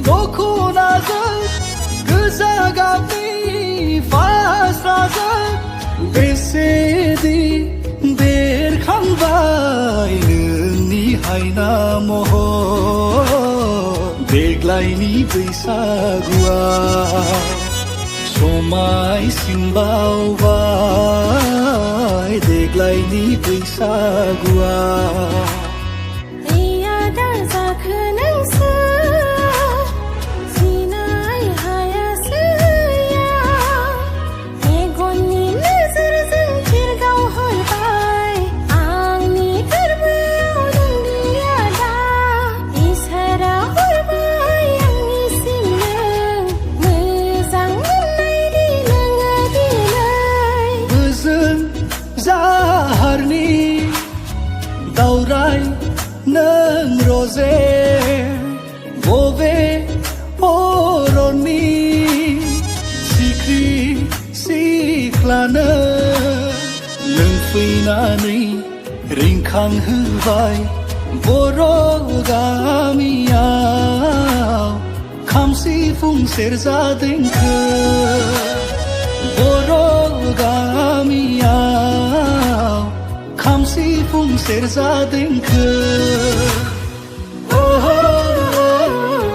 दखनाजों गोजा गाबनि फास्राजों बेसेदि बेरखांबाय नोंनि हायना महर देग्लायनि बैसागुआ समायसिनबावबाय देग्लायनि बैसागुआ जाहारनि दावराय नों रोजे बबे अरननि सिख्रि सिख्लानो नों फैनानै रिंखांहोबाय बर' गामियाव खाम सिफुं सेरजा देंखो बर' गामियाव खाम सिफुं सेरजा देंखो